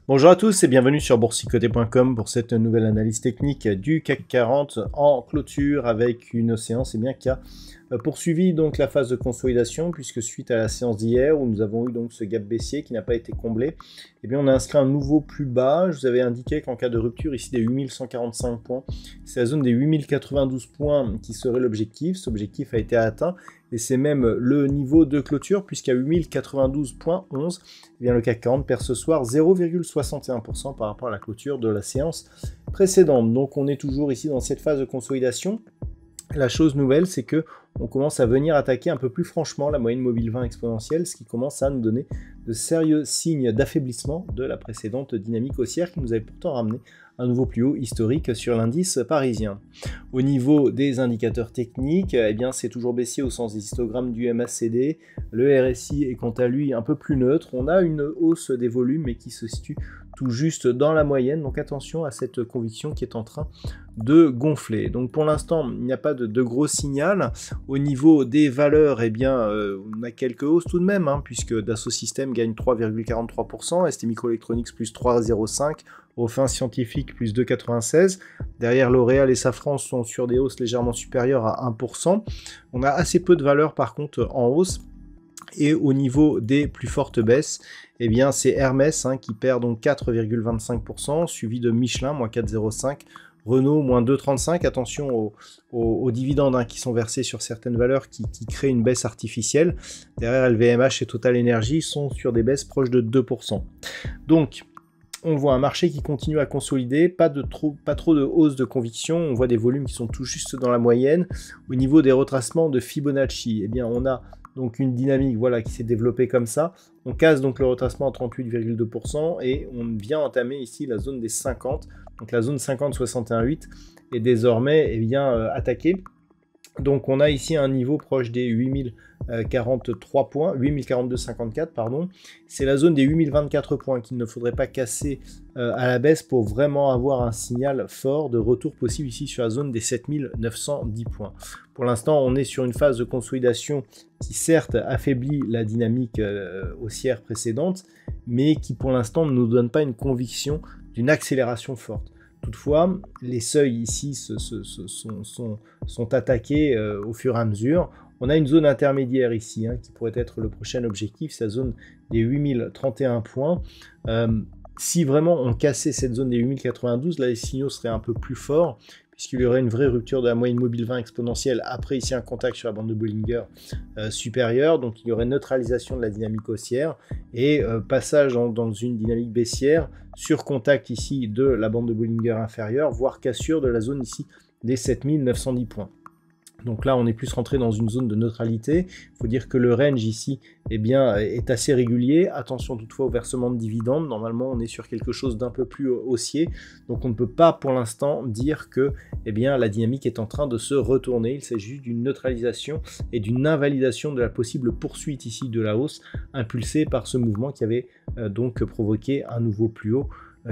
Bonjour à tous et bienvenue sur boursicoté.com pour cette nouvelle analyse technique du CAC 40 en clôture avec une séance qui a poursuivi donc la phase de consolidation, puisque suite à la séance d'hier où nous avons eu donc ce gap baissier qui n'a pas été comblé, on a inscrit un nouveau plus bas. Je vous avais indiqué qu'en cas de rupture ici des 8145 points, c'est la zone des 8092 points qui serait l'objectif. Cet objectif a été atteint et c'est même le niveau de clôture, puisqu'à 8092.11, le CAC 40 perd ce soir 0,61% par rapport à la clôture de la séance précédente. Donc on est toujours ici dans cette phase de consolidation. La chose nouvelle, c'est que on commence à venir attaquer un peu plus franchement la moyenne mobile 20 exponentielle, ce qui commence à nous donner de sérieux signes d'affaiblissement de la précédente dynamique haussière qui nous avait pourtant ramené un nouveau plus haut historique sur l'indice parisien. Au niveau des indicateurs techniques, c'est toujours baissier au sens des histogrammes du MACD. Le RSI est quant à lui un peu plus neutre. On a une hausse des volumes mais qui se situe tout juste dans la moyenne. Donc attention à cette conviction qui est en train de gonfler. Donc pour l'instant, il n'y a pas de gros signal. Au niveau des valeurs, on a quelques hausses tout de même, puisque Dassault Systèmes gagne 3,43%, ST Microelectronics plus 3,05%, Aufin Scientifique plus 2,96%. Derrière, L'Oréal et Safran sont sur des hausses légèrement supérieures à 1%. On a assez peu de valeurs par contre en hausse. Et au niveau des plus fortes baisses, c'est Hermès qui perd donc 4,25%, suivi de Michelin, moins 4,05%, Renault, moins 2,35%. Attention aux dividendes qui sont versés sur certaines valeurs qui créent une baisse artificielle. Derrière, LVMH et Total Energy sont sur des baisses proches de 2%. Donc, on voit un marché qui continue à consolider, pas trop de hausse de conviction. On voit des volumes qui sont tout juste dans la moyenne. Au niveau des retracements de Fibonacci, on a donc une dynamique qui s'est développée comme ça. On casse donc le retracement à 38,2% et on vient entamer ici la zone des 50. Donc la zone 50,61,8 est désormais attaquée. Donc on a ici un niveau proche des 8043 points, 8042,54 pardon. C'est la zone des 8024 points qu'il ne faudrait pas casser à la baisse pour vraiment avoir un signal fort de retour possible ici sur la zone des 7910 points. Pour l'instant, on est sur une phase de consolidation qui certes affaiblit la dynamique haussière précédente, mais qui pour l'instant ne nous donne pas une conviction d'une accélération forte. Toutefois, les seuils ici sont attaqués au fur et à mesure. On a une zone intermédiaire ici qui pourrait être le prochain objectif, c'est la zone des 8031 points. Si vraiment on cassait cette zone des 8092, là les signaux seraient un peu plus forts, puisqu'il y aurait une vraie rupture de la moyenne mobile 20 exponentielle, après ici un contact sur la bande de Bollinger supérieure, donc il y aurait neutralisation de la dynamique haussière et passage dans une dynamique baissière sur contact ici de la bande de Bollinger inférieure, voire cassure de la zone ici des 7910 points. Donc là, on est plus rentré dans une zone de neutralité. Il faut dire que le range ici est assez régulier. Attention toutefois au versement de dividendes. Normalement, on est sur quelque chose d'un peu plus haussier. Donc on ne peut pas pour l'instant dire que la dynamique est en train de se retourner. Il s'agit juste d'une neutralisation et d'une invalidation de la possible poursuite ici de la hausse impulsée par ce mouvement qui avait donc provoqué un nouveau plus haut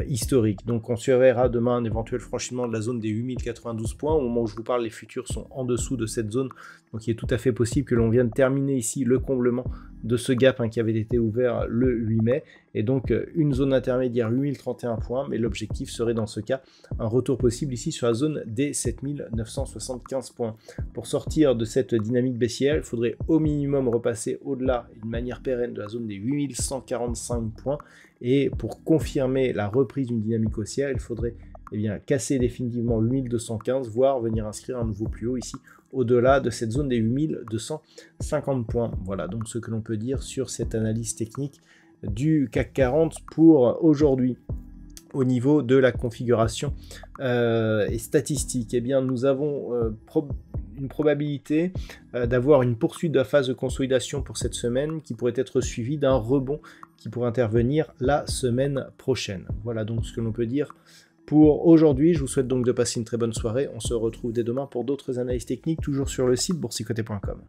historique. Donc on surveillera demain un éventuel franchissement de la zone des 8092 points. Au moment où je vous parle, les futurs sont en dessous de cette zone, donc il est tout à fait possible que l'on vienne terminer ici le comblement de ce gap qui avait été ouvert le 8 mai, et donc une zone intermédiaire 8031 points, mais l'objectif serait dans ce cas un retour possible ici sur la zone des 7975 points. Pour sortir de cette dynamique baissière, il faudrait au minimum repasser au-delà d'une manière pérenne de la zone des 8145 points, et pour confirmer la reprise d'une dynamique haussière, il faudrait casser définitivement 8215, voire venir inscrire un nouveau plus haut ici au-delà de cette zone des 8250 points. Voilà donc ce que l'on peut dire sur cette analyse technique du CAC 40 pour aujourd'hui. Au niveau de la configuration et statistique, nous avons une probabilité d'avoir une poursuite de la phase de consolidation pour cette semaine qui pourrait être suivie d'un rebond qui pourrait intervenir la semaine prochaine. Voilà donc ce que l'on peut dire Pour aujourd'hui, je vous souhaite donc de passer une très bonne soirée. On se retrouve dès demain pour d'autres analyses techniques, toujours sur le site boursicoté.com.